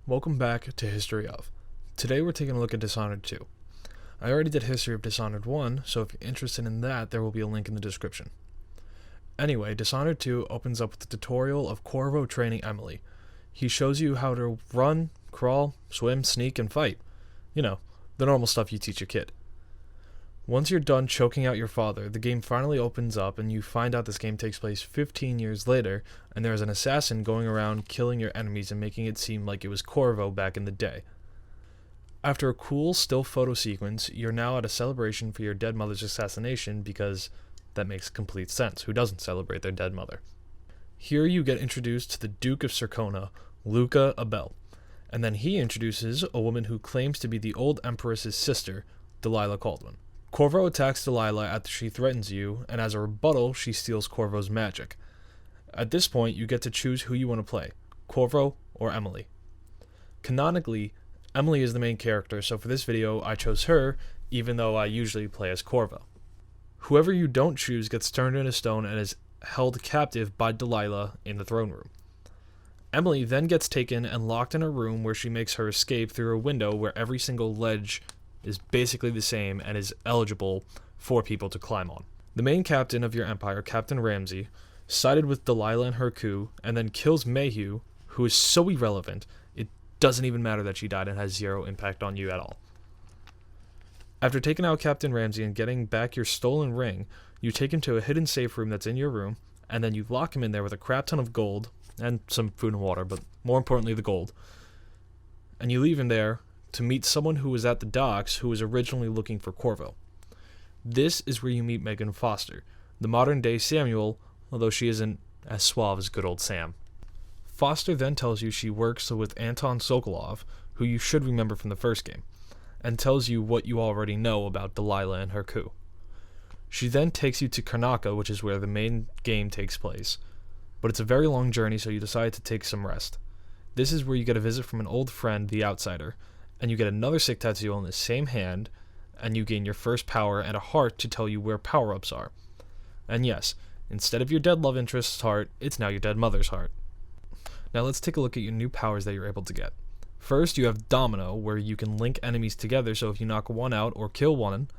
Welcome back to History of. Today we're taking a look at Dishonored 2. I already did History of Dishonored 1, so if you're interested in that, there will be a link in the description. Anyway, Dishonored 2 opens up with a tutorial of Corvo training Emily. He shows you how to run, crawl, swim, sneak, and fight. You know, the normal stuff you teach a kid. Once you're done choking out your father, the game finally opens up and you find out this game takes place 15 years later, and there's an assassin going around killing your enemies and making it seem like it was Corvo back in the day. After a cool still photo sequence, you're now at a celebration for your dead mother's assassination because that makes complete sense. Who doesn't celebrate their dead mother? Here you get introduced to the Duke of Circona, Luca Abel, and then he introduces a woman who claims to be the old Empress's sister, Delilah Caldwin. Corvo attacks Delilah after she threatens you, and as a rebuttal, she steals Corvo's magic. At this point, you get to choose who you want to play, Corvo or Emily. Canonically, Emily is the main character, so for this video, I chose her, even though I usually play as Corvo. Whoever you don't choose gets turned into stone and is held captive by Delilah in the throne room. Emily then gets taken and locked in a room where she makes her escape through a window where every single ledge is basically the same and is eligible for people to climb on. The main captain of your empire, Captain Ramsey, sided with Delilah in her coup and then kills Mayhew, who is so irrelevant, it doesn't even matter that she died and has zero impact on you at all. After taking out Captain Ramsey and getting back your stolen ring, you take him to a hidden safe room that's in your room, and then you lock him in there with a crap ton of gold, and some food and water, but more importantly the gold. And you leave him there to meet someone who was at the docks who was originally looking for Corvo. This is where you meet Megan Foster, the modern-day Samuel, although she isn't as suave as good old Sam. Foster then tells you she works with Anton Sokolov, who you should remember from the first game, and tells you what you already know about Delilah and her coup. She then takes you to Karnaca, which is where the main game takes place, but it's a very long journey, so you decide to take some rest. This is where you get a visit from an old friend, the Outsider, and you get another sick tattoo on the same hand, and you gain your first power and a heart to tell you where power-ups are. And yes, instead of your dead love interest's heart, it's now your dead mother's heart. Now let's take a look at your new powers that you're able to get. First, you have Domino, where you can link enemies together, so if you knock one out or kill one,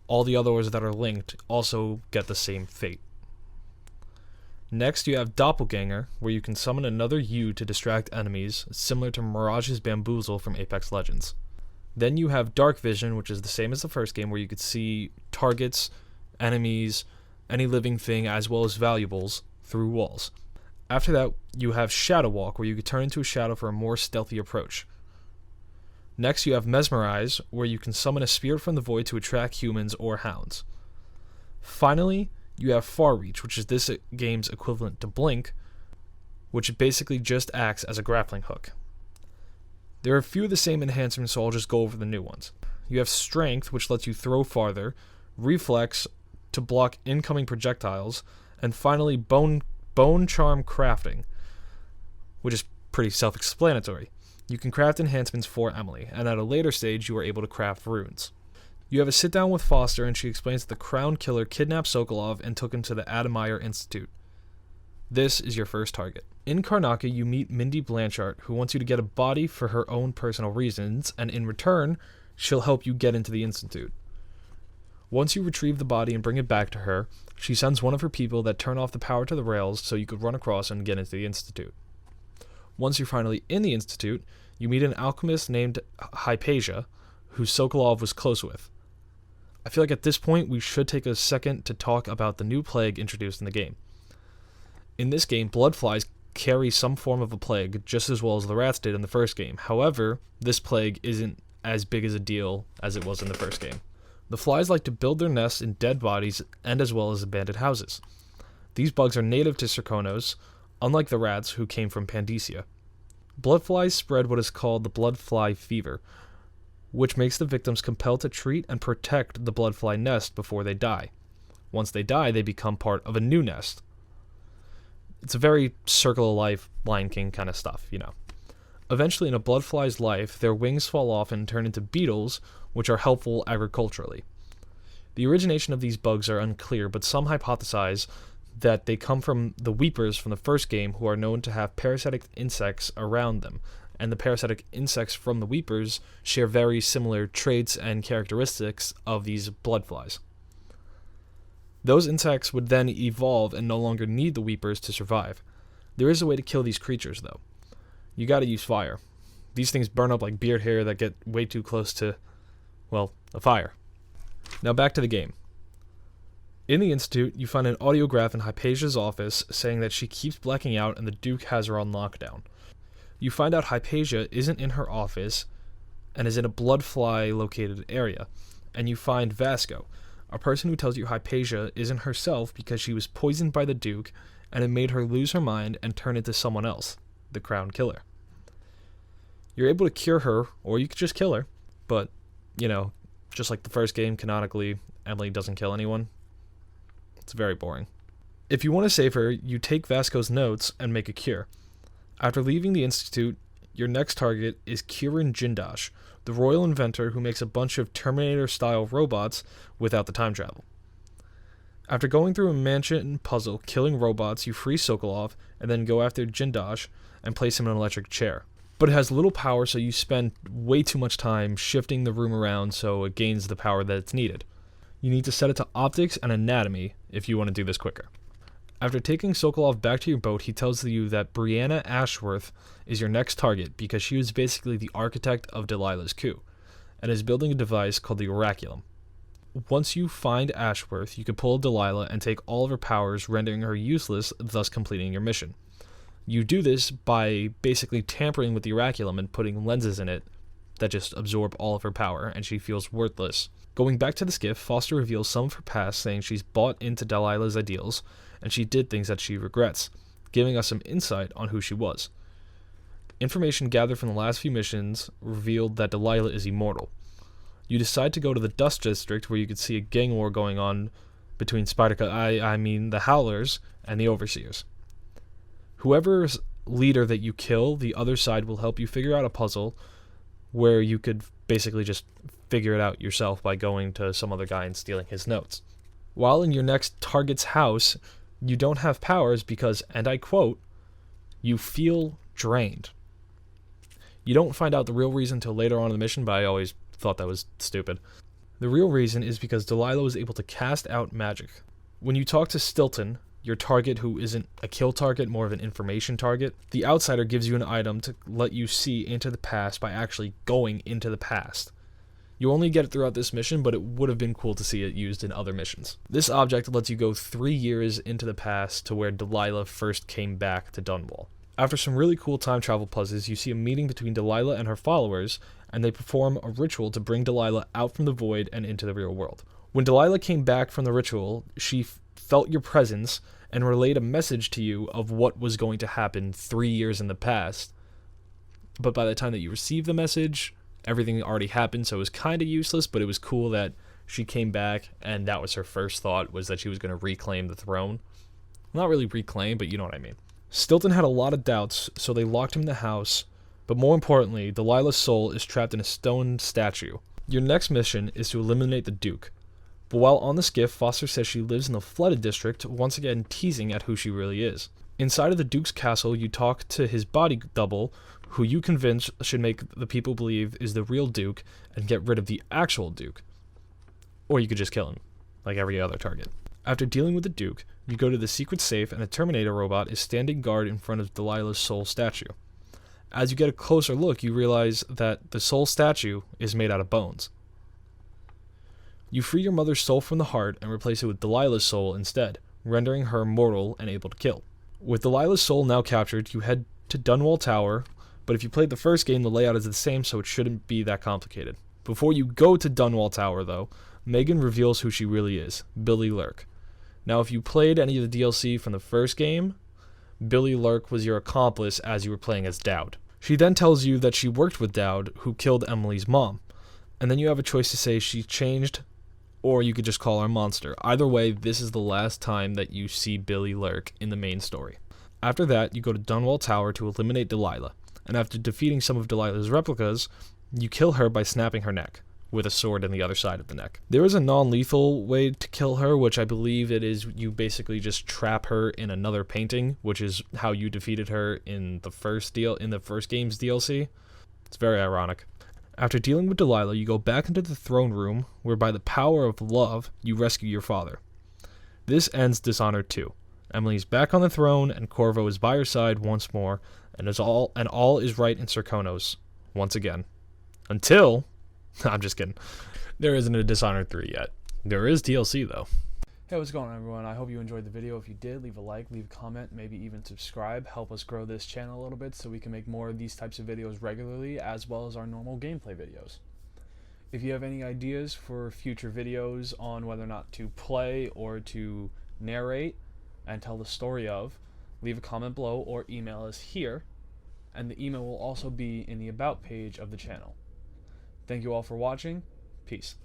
all the others that are linked also get the same fate. Next, you have Doppelganger, where you can summon another you to distract enemies, similar to Mirage's Bamboozle from Apex Legends. Then you have Dark Vision, which is the same as the first game, where you could see targets, enemies, any living thing, as well as valuables, through walls. After that, you have Shadow Walk, where you can turn into a shadow for a more stealthy approach. Next, you have Mesmerize, where you can summon a spirit from the void to attract humans or hounds. Finally, you have Far Reach, which is this game's equivalent to Blink, which basically just acts as a grappling hook. There are a few of the same enhancements, so I'll just go over the new ones. You have Strength, which lets you throw farther, Reflex to block incoming projectiles, and finally Bone Charm Crafting, which is pretty self-explanatory. You can craft enhancements for Emily, and at a later stage you are able to craft runes. You have a sit-down with Foster, and she explains that the Crown Killer kidnapped Sokolov and took him to the Adameyer Institute. This is your first target. In Karnaca, you meet Mindy Blanchard, who wants you to get a body for her own personal reasons, and in return, she'll help you get into the Institute. Once you retrieve the body and bring it back to her, she sends one of her people that turn off the power to the rails so you could run across and get into the Institute. Once you're finally in the Institute, you meet an alchemist named Hypatia, who Sokolov was close with. I feel like at this point we should take a second to talk about the new plague introduced in the game. In this game, Bloodflies carry some form of a plague just as well as the rats did in the first game. However, this plague isn't as big as a deal as it was in the first game. The flies like to build their nests in dead bodies and as well as abandoned houses. These bugs are native to Circonos, unlike the rats who came from Pandesia. Bloodflies spread what is called the bloodfly fever, which makes the victims compelled to treat and protect the bloodfly nest before they die. Once they die, they become part of a new nest. It's a very circle of life, Lion King kind of stuff, you know. Eventually, in a bloodfly's life, their wings fall off and turn into beetles, which are helpful agriculturally. The origination of these bugs are unclear, but some hypothesize that they come from the Weepers from the first game, who are known to have parasitic insects around them, and the parasitic insects from the Weepers share very similar traits and characteristics of these Bloodflies. Those insects would then evolve and no longer need the Weepers to survive. There is a way to kill these creatures, though. You gotta use fire. These things burn up like beard hair that get way too close to, well, a fire. Now back to the game. In the Institute, you find an audiograph in Hypatia's office saying that she keeps blacking out and the Duke has her on lockdown. You find out Hypatia isn't in her office and is in a Bloodfly located area, and you find Vasco, a person who tells you Hypatia isn't herself because she was poisoned by the Duke and it made her lose her mind and turn into someone else, the Crown Killer. You're able to cure her, or you could just kill her, but, just like the first game, canonically, Emily doesn't kill anyone. It's very boring. If you want to save her, you take Vasco's notes and make a cure. After leaving the Institute, your next target is Kieran Jindash, the royal inventor who makes a bunch of Terminator-style robots without the time travel. After going through a mansion puzzle killing robots, you free Sokolov and then go after Jindash and place him in an electric chair. But it has little power, so you spend way too much time shifting the room around so it gains the power that it's needed. You need to set it to optics and anatomy if you want to do this quicker. After taking Sokolov back to your boat, he tells you that Brianna Ashworth is your next target because she was basically the architect of Delilah's coup, and is building a device called the Oraculum. Once you find Ashworth, you can pull Delilah and take all of her powers, rendering her useless, thus completing your mission. You do this by basically tampering with the Oraculum and putting lenses in it that just absorb all of her power, and she feels worthless. Going back to the skiff, Foster reveals some of her past, saying she's bought into Delilah's ideals, and she did things that she regrets, giving us some insight on who she was. Information gathered from the last few missions revealed that Delilah is immortal. You decide to go to the Dust District, where you could see a gang war going on between the Howlers and the Overseers. Whoever's leader that you kill, the other side will help you figure out a puzzle where you could basically just figure it out yourself by going to some other guy and stealing his notes. While in your next target's house, you don't have powers because, and I quote, you feel drained. You don't find out the real reason till later on in the mission, but I always thought that was stupid. The real reason is because Delilah was able to cast out magic. When you talk to Stilton, your target who isn't a kill target, more of an information target, the outsider gives you an item to let you see into the past by actually going into the past. You only get it throughout this mission, but it would have been cool to see it used in other missions. This object lets you go 3 years into the past to where Delilah first came back to Dunwall. After some really cool time travel puzzles, you see a meeting between Delilah and her followers, and they perform a ritual to bring Delilah out from the void and into the real world. When Delilah came back from the ritual, she felt your presence and relayed a message to you of what was going to happen 3 years in the past. But by the time that you received the message, everything already happened, so it was kind of useless, but it was cool that she came back, and that was her first thought, was that she was going to reclaim the throne. Not really reclaim, but you know what I mean. Stilton had a lot of doubts, so they locked him in the house, but more importantly, Delilah's soul is trapped in a stone statue. Your next mission is to eliminate the Duke. But while on the skiff, Foster says she lives in the flooded district, once again teasing at who she really is. Inside of the Duke's castle, you talk to his body double, who you convince should make the people believe is the real Duke and get rid of the actual Duke. Or you could just kill him, like every other target. After dealing with the Duke, you go to the secret safe and a Terminator robot is standing guard in front of Delilah's soul statue. As you get a closer look, you realize that the soul statue is made out of bones. You free your mother's soul from the heart and replace it with Delilah's soul instead, rendering her mortal and able to kill. With Delilah's soul now captured, you head to Dunwall Tower, but if you played the first game, the layout is the same, so it shouldn't be that complicated. Before you go to Dunwall Tower, though, Megan reveals who she really is, Billy Lurk. Now, if you played any of the DLC from the first game, Billy Lurk was your accomplice as you were playing as Dowd. She then tells you that she worked with Dowd, who killed Emily's mom, and then you have a choice to say she changed, or you could just call her Monster. Either way, this is the last time that you see Billy Lurk in the main story. After that, you go to Dunwall Tower to eliminate Delilah, and after defeating some of Delilah's replicas, you kill her by snapping her neck. with a sword in the other side of the neck. There is a non-lethal way to kill her, which I believe it is you basically just trap her in another painting, which is how you defeated her in the first game's DLC. It's very ironic. After dealing with Delilah, you go back into the throne room, where by the power of love, you rescue your father. This ends Dishonored 2. Emily's back on the throne, and Corvo is by her side once more, and all is right in Serkonos once again. Until... I'm just kidding. There isn't a Dishonored 3 yet. There is DLC, though. Hey, what's going on, everyone? I hope you enjoyed the video. If you did, leave a like, leave a comment, maybe even subscribe. Help us grow this channel a little bit so we can make more of these types of videos regularly, as well as our normal gameplay videos. If you have any ideas for future videos on whether or not to play or to narrate and tell the story of, leave a comment below or email us here, and the email will also be in the About page of the channel. Thank you all for watching. Peace.